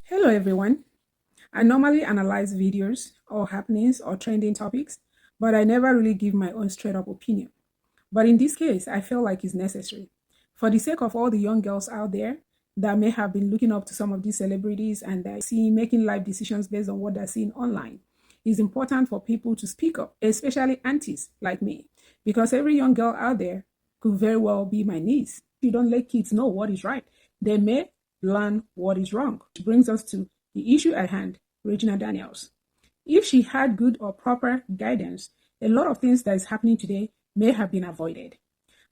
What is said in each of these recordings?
Hello everyone. I normally analyze videos or happenings or trending topics, but I never really give my own straight up opinion. But in this case, I feel like it's necessary. For the sake of all the young girls out there that may have been looking up to some of these celebrities and that see making life decisions based on what they're seeing online, it's important for people to speak up, especially aunties like me, because every young girl out there could very well be my niece. If you don't let kids know what is right, they may learn what is wrong. Which brings us to the issue at hand, Regina Daniels. If she had good or proper guidance, a lot of things that is happening today may have been avoided.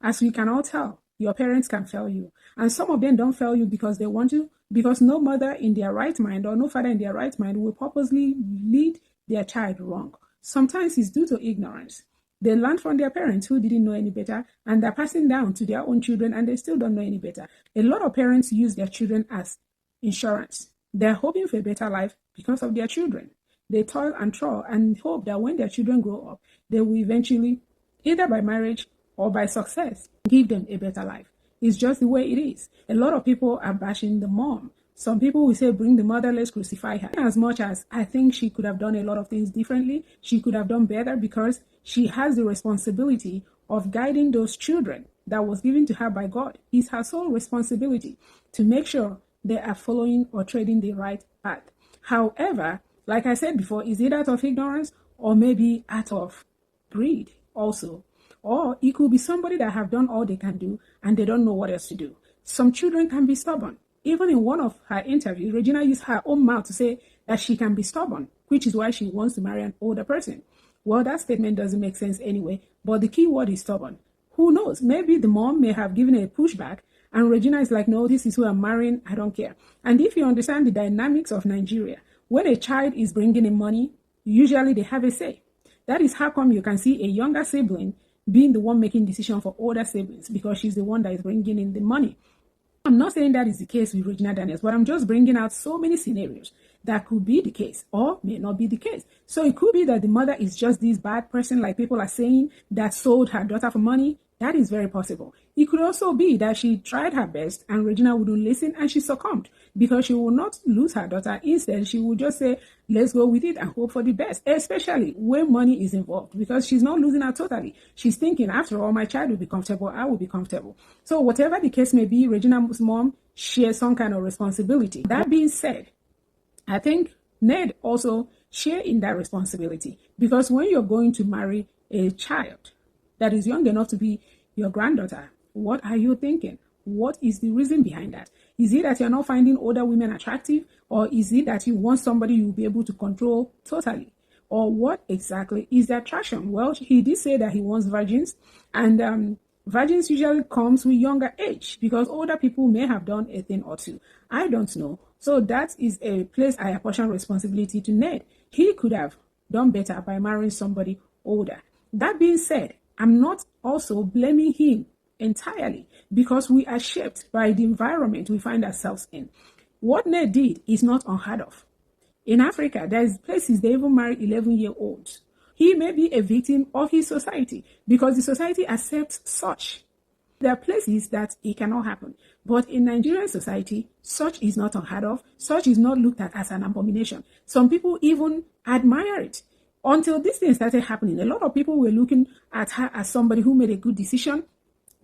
As we can all tell, your parents can fail you. And some of them don't fail you because they want to, because no mother in their right mind or no father in their right mind will purposely lead their child wrong. Sometimes it's due to ignorance. They learned from their parents who didn't know any better, and they're passing down to their own children, and they still don't know any better. A lot of parents use their children as insurance. They're hoping for a better life because of their children. They toil and toil and hope that when their children grow up, they will eventually, either by marriage or by success, give them a better life. It's just the way it is. A lot of people are bashing the mom. Some people will say, bring the mother, let's crucify her. As much as I think she could have done a lot of things differently, she could have done better because she has the responsibility of guiding those children that was given to her by God. It's her sole responsibility to make sure they are following or treading the right path. However, like I said before, is it out of ignorance or maybe out of greed also? Or it could be somebody that have done all they can do and they don't know what else to do. Some children can be stubborn. Even in one of her interviews, Regina used her own mouth to say that she can be stubborn, which is why she wants to marry an older person. Well, that statement doesn't make sense anyway, but the key word is stubborn. Who knows? Maybe the mom may have given a pushback and Regina is like, no, this is who I'm marrying, I don't care. And if you understand the dynamics of Nigeria, when a child is bringing in money, usually they have a say. That is how come you can see a younger sibling being the one making decisions for older siblings because she's the one that is bringing in the money. I'm not saying that is the case with Regina Daniels, but I'm just bringing out so many scenarios that could be the case or may not be the case. So it could be that the mother is just this bad person, like people are saying, that sold her daughter for money. That is very possible. It could also be that she tried her best and Regina wouldn't listen and she succumbed because she will not lose her daughter. Instead, she will just say, let's go with it and hope for the best, especially when money is involved because she's not losing her totally. She's thinking, after all, my child will be comfortable, I will be comfortable. So whatever the case may be, Regina's mom shares some kind of responsibility. That being said, I think Ned also share in that responsibility because when you're going to marry a child that is young enough to be your granddaughter, what are you thinking? What is the reason behind that? Is it that you're not finding older women attractive? Or is it that you want somebody you'll be able to control totally? Or what exactly is the attraction? Well, he did say that he wants virgins. And virgins usually comes with younger age because older people may have done a thing or two. I don't know. So that is a place I apportion responsibility to Ned. He could have done better by marrying somebody older. That being said, I'm not also blaming him entirely because we are shaped by the environment we find ourselves in. What Ned did is not unheard of. In Africa, there's places they even marry 11-year-olds. He may be a victim of his society because the society accepts such. There are places that it cannot happen. But in Nigerian society, such is not unheard of. Such is not looked at as an abomination. Some people even admire it. Until this thing started happening, a lot of people were looking at her as somebody who made a good decision,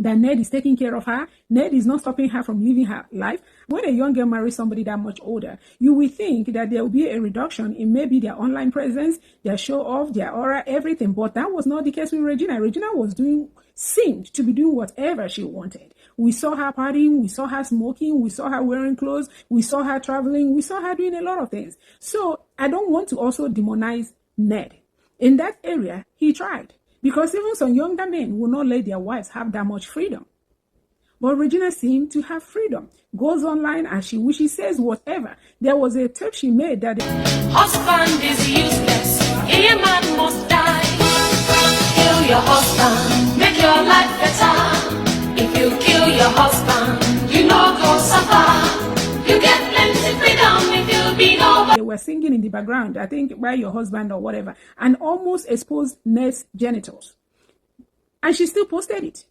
that Ned is taking care of her. Ned is not stopping her from living her life. When a young girl marries somebody that much older, you will think that there will be a reduction in maybe their online presence, their show off, their aura, everything. But that was not the case with Regina. Regina seemed to be doing whatever she wanted. We saw her partying, we saw her smoking, we saw her wearing clothes, we saw her traveling, we saw her doing a lot of things. So I don't want to also demonize Ned. In that area, he tried. Because even some younger men will not let their wives have that much freedom. But Regina seemed to have freedom. Goes online as she wishes, says whatever. There was a tape she made that the husband is useless. A man must die. Kill your husband. Make your life better. If you kill your husband, you know go suffer. You get plenty freedom if you be nobody. They were singing in the background, I think, by your husband or whatever, and almost exposed Ned's genitals. And she still posted it.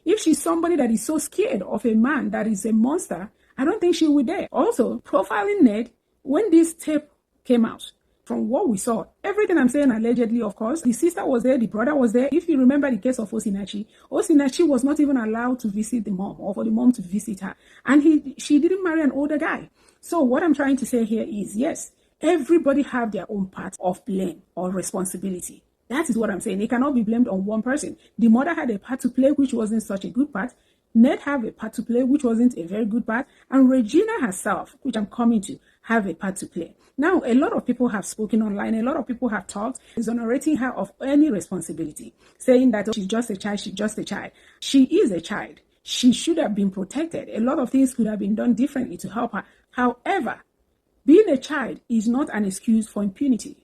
If she's somebody that is so scared of a man that is a monster, I don't think she would dare. Also, profiling Ned, when this tape came out, from what we saw, everything I'm saying allegedly, of course, the sister was there, the brother was there. If you remember the case of Osinachi, Osinachi was not even allowed to visit the mom or for the mom to visit her. And she didn't marry an older guy. So what I'm trying to say here is, yes, everybody have their own part of blame or responsibility. That is what I'm saying. It cannot be blamed on one person. The mother had a part to play, which wasn't such a good part. Ned have a part to play, which wasn't a very good part. And Regina herself, which I'm coming to, have a part to play. Now, a lot of people have spoken online. A lot of people have talked, exonerating her of any responsibility, saying that, oh, she's just a child, she's just a child. She is a child. She should have been protected. A lot of things could have been done differently to help her. However, being a child is not an excuse for impunity.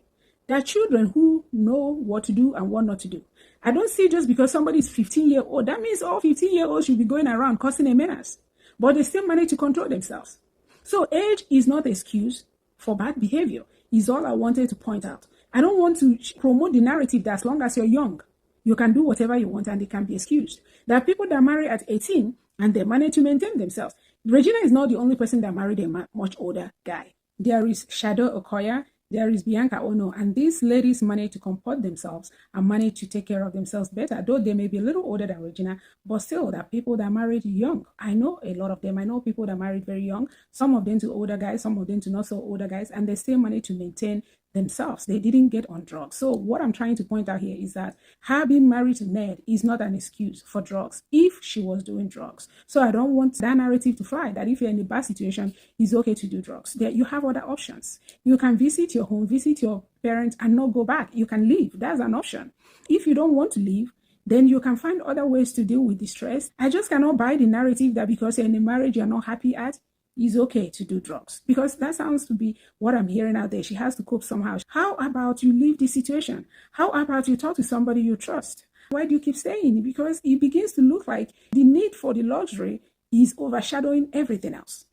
There are children who know what to do and what not to do. I don't see just because somebody is 15-year-old, that means all 15-year-olds should be going around causing a menace. But they still manage to control themselves. So age is not an excuse for bad behavior, is all I wanted to point out. I don't want to promote the narrative that as long as you're young, you can do whatever you want and they can be excused. There are people that marry at 18 and they manage to maintain themselves. Regina is not the only person that married a much older guy. There is Shadow Okoya, there is Bianca Ono, and these ladies manage to comport themselves and manage to take care of themselves better, though they may be a little older than Regina, but still, there are people that married young. I know a lot of them. I know people that married very young, some of them to older guys, some of them to not so older guys, and they still manage to maintain themselves. They didn't get on drugs. So what I'm trying to point out here is that her being married to Ned is not an excuse for drugs if she was doing drugs. So I don't want that narrative to fly, that if you're in a bad situation, it's okay to do drugs. There, you have other options. You can visit your home, visit your parents and not go back. You can leave. That's an option. If you don't want to leave, then you can find other ways to deal with the stress. I just cannot buy the narrative that because you're in a marriage you're not happy at, it's okay to do drugs, because that sounds to be what I'm hearing out there. She has to cope somehow. How about you leave the situation? How about you talk to somebody you trust? Why do you keep staying? Because it begins to look like the need for the luxury is overshadowing everything else.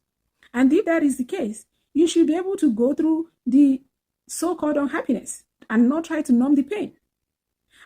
And if that is the case, you should be able to go through the so-called unhappiness and not try to numb the pain.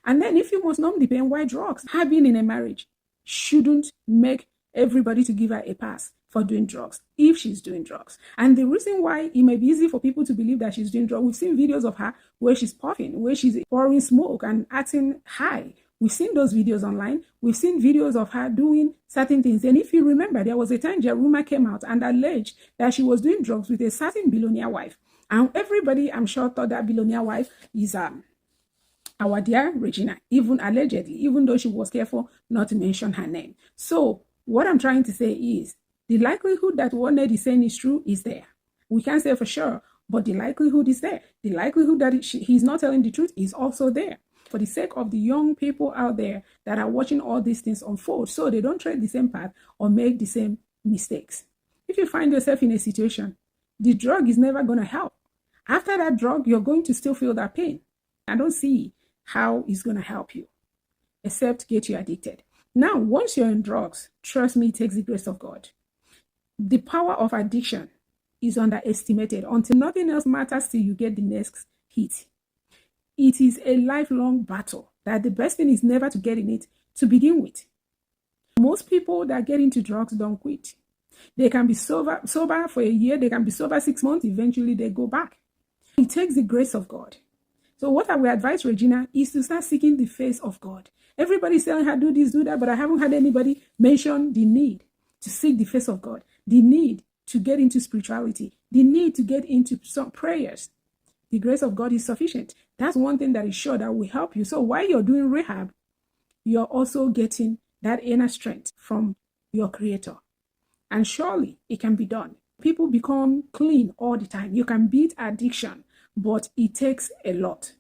And then if you must numb the pain, why drugs? Her being in a marriage shouldn't make everybody to give her a pass for doing drugs if she's doing drugs. And the reason why it may be easy for people to believe that she's doing drugs, we've seen videos of her where she's puffing, where she's pouring smoke and acting high. We've seen those videos online. We've seen videos of her doing certain things. And if you remember, there was a time Jeruma came out and alleged that she was doing drugs with a certain billionaire wife. And everybody, I'm sure, thought that billionaire wife is our dear Regina, even allegedly, even though she was careful not to mention her name. So what I'm trying to say is, the likelihood that what Ned is saying is true is there. We can't say for sure, but the likelihood is there. The likelihood that he's not telling the truth is also there. For the sake of the young people out there that are watching all these things unfold, so they don't tread the same path or make the same mistakes. If you find yourself in a situation, the drug is never going to help. After that drug, you're going to still feel that pain. I don't see how it's going to help you, except get you addicted. Now, once you're in drugs, trust me, it takes the grace of God. The power of addiction is underestimated until nothing else matters till you get the next hit. It is a lifelong battle that the best thing is never to get in it to begin with. Most people that get into drugs don't quit. They can be sober for a year, they can be sober 6 months, eventually they go back. It takes the grace of God. So what I will advise Regina is to start seeking the face of God. Everybody's telling her do this, do that, but I haven't had anybody mention the need to seek the face of God, the need to get into spirituality, the need to get into some prayers. The grace of God is sufficient. That's one thing that is sure that will help you. So while you're doing rehab, you're also getting that inner strength from your Creator. And surely it can be done. People become clean all the time. You can beat addiction, but it takes a lot.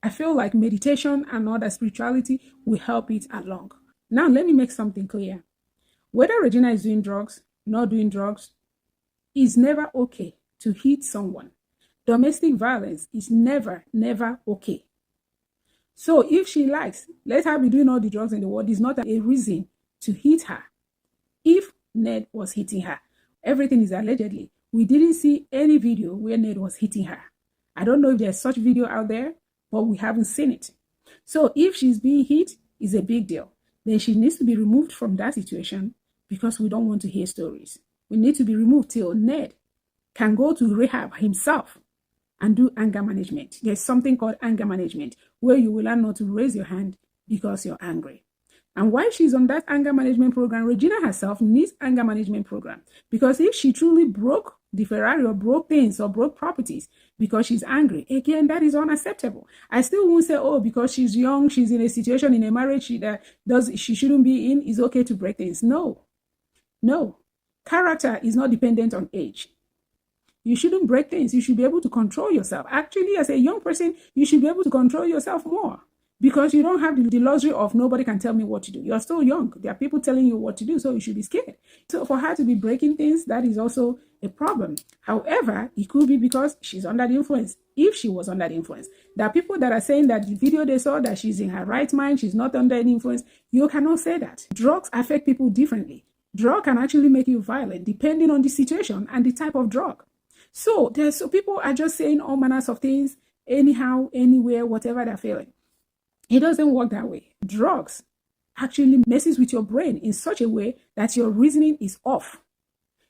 I feel like meditation and other spirituality will help it along. Now, let me make something clear. Whether Regina is doing drugs, not doing drugs, it's never okay to hit someone. Domestic violence is never okay. So if she likes, let her be doing all the drugs in the world. It's not a reason to hit her. If Ned was hitting her, everything is allegedly. We didn't see any video where Ned was hitting her. I don't know if there's such video out there, but we haven't seen it. So if she's being hit, it's a big deal. then she needs to be removed from that situation because we don't want to hear stories. We need to be removed till Ned can go to rehab himself and do anger management. There's something called anger management where you will learn not to raise your hand because you're angry. And while she's on that anger management program, Regina herself needs anger management program, because if she truly broke the Ferrari or broke things or broke properties because she's angry, again, that is unacceptable. I still won't say, oh, because she's young, she's in a situation in a marriage she shouldn't be in, it's okay to break things. No. Character is not dependent on age. You shouldn't break things. You should be able to control yourself. Actually, as a young person, you should be able to control yourself more, because you don't have the luxury of nobody can tell me what to do. You're still young. There are people telling you what to do, so you should be scared. So for her to be breaking things, that is also a problem. However, it could be because she's under the influence. If she was under the influence, there are people that are saying that the video they saw that she's in her right mind, she's not under any influence. You cannot say that. Drugs affect people differently. Drug can actually make you violent depending on the situation and the type of drug. So people are just saying all manners of things, anyhow, anywhere, whatever they're feeling. It doesn't work that way. Drugs actually messes with your brain in such a way that your reasoning is off.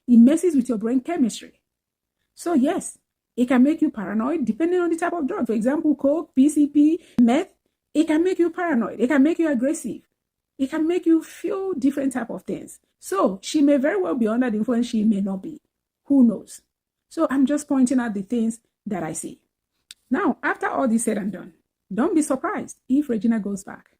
It messes with your brain chemistry. So yes, it can make you paranoid depending on the type of drug. For example, coke, PCP, meth, it can make you paranoid. It can make you aggressive. It can make you feel different type of things. So she may very well be under the influence. She may not be. Who knows? So I'm just pointing out the things that I see. Now, after all this said and done, don't be surprised if Regina goes back.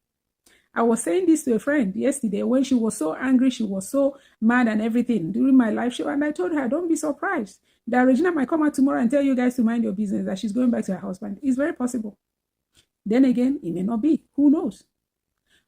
I was saying this to a friend yesterday when she was so angry, she was so mad and everything during my live show. And I told her, don't be surprised that Regina might come out tomorrow and tell you guys to mind your business, that she's going back to her husband. It's very possible. Then again, it may not be. Who knows?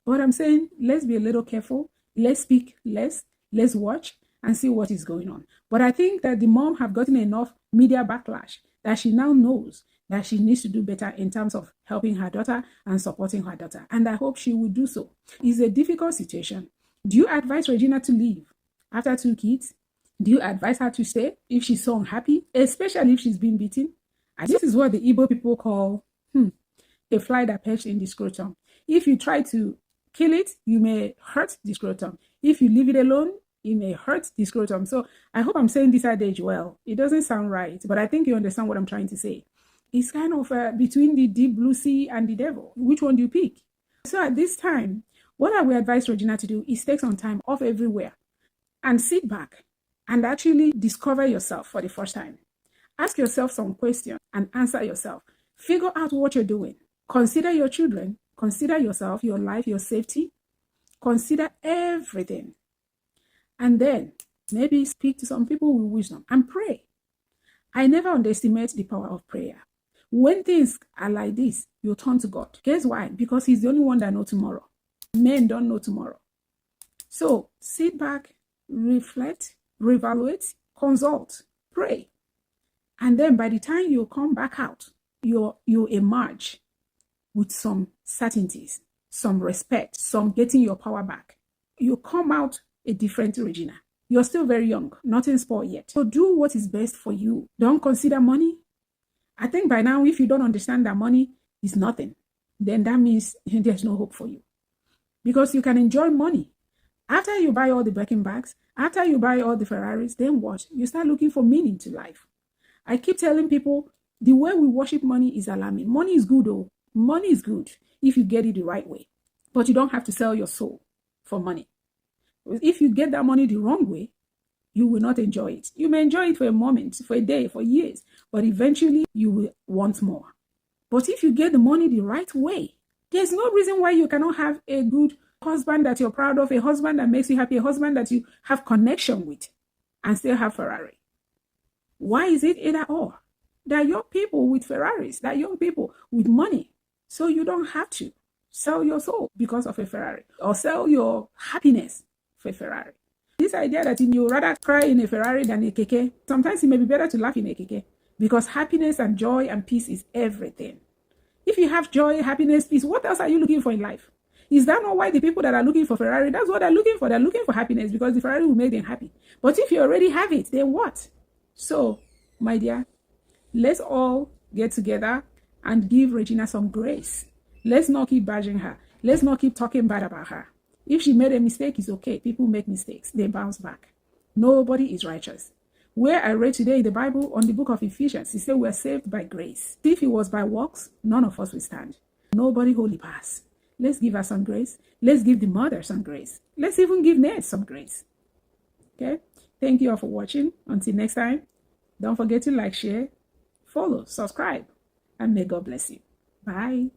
But I'm saying, let's be a little careful. Let's speak less. Let's watch and see what is going on. But I think that the mom have gotten enough media backlash that she now knows that she needs to do better in terms of helping her daughter and supporting her daughter. And I hope she will do so. It's a difficult situation. Do you advise Regina to leave after 2 kids? Do you advise her to stay if she's so unhappy, especially if she's been beaten? And this is what the Igbo people call a fly that perched in the scrotum. If you try to kill it, you may hurt the scrotum. If you leave it alone, it may hurt the scrotum. So I hope I'm saying this adage well. It doesn't sound right, but I think you understand what I'm trying to say. It's kind of between the deep blue sea and the devil. Which one do you pick? So at this time, what I would advise Regina to do is take some time off everywhere and sit back and actually discover yourself for the first time. Ask yourself some questions and answer yourself. Figure out what you're doing. Consider your children. Consider yourself, your life, your safety. Consider everything. And then maybe speak to some people with wisdom and pray. I never underestimate the power of prayer. When things are like this, you turn to God. Guess why? Because He's the only one that knows tomorrow. Men don't know tomorrow. So sit back, reflect, reevaluate, consult, pray. And then by the time you come back out, you emerge with some certainties, some respect, some getting your power back. You come out a different Regina. You're still very young, nothing spoiled yet. So do what is best for you. Don't consider money. I think by now, if you don't understand that money is nothing, then that means there's no hope for you. Because you can enjoy money. After you buy all the Birkin bags, after you buy all the Ferraris, then what? You start looking for meaning to life. I keep telling people, the way we worship money is alarming. Money is good, though. Money is good if you get it the right way. But you don't have to sell your soul for money. If you get that money the wrong way, you will not enjoy it. You may enjoy it for a moment, for a day, for years, but eventually you will want more. But if you get the money the right way, there's no reason why you cannot have a good husband that you're proud of, a husband that makes you happy, a husband that you have connection with, and still have Ferrari. Why is it either or? There are young people with Ferraris, there are young people with money. So you don't have to sell your soul because of a Ferrari or sell your happiness for a Ferrari. This idea that you rather cry in a Ferrari than a keke, sometimes it may be better to laugh in a keke because happiness and joy and peace is everything. If you have joy, happiness, peace, what else are you looking for in life? Is that not why the people that are looking for Ferrari, that's what they're looking for? They're looking for happiness because the Ferrari will make them happy. But if you already have it, then what? So, my dear, let's all get together and give Regina some grace. Let's not keep bashing her. Let's not keep talking bad about her. If she made a mistake, it's okay. People make mistakes. They bounce back. Nobody is righteous. Where I read today in the Bible on the book of Ephesians, it said we are saved by grace. If it was by works, none of us will stand. Nobody holy pass. Let's give her some grace. Let's give the mother some grace. Let's even give Ned some grace. Okay? Thank you all for watching. Until next time, don't forget to like, share, follow, subscribe, and may God bless you. Bye.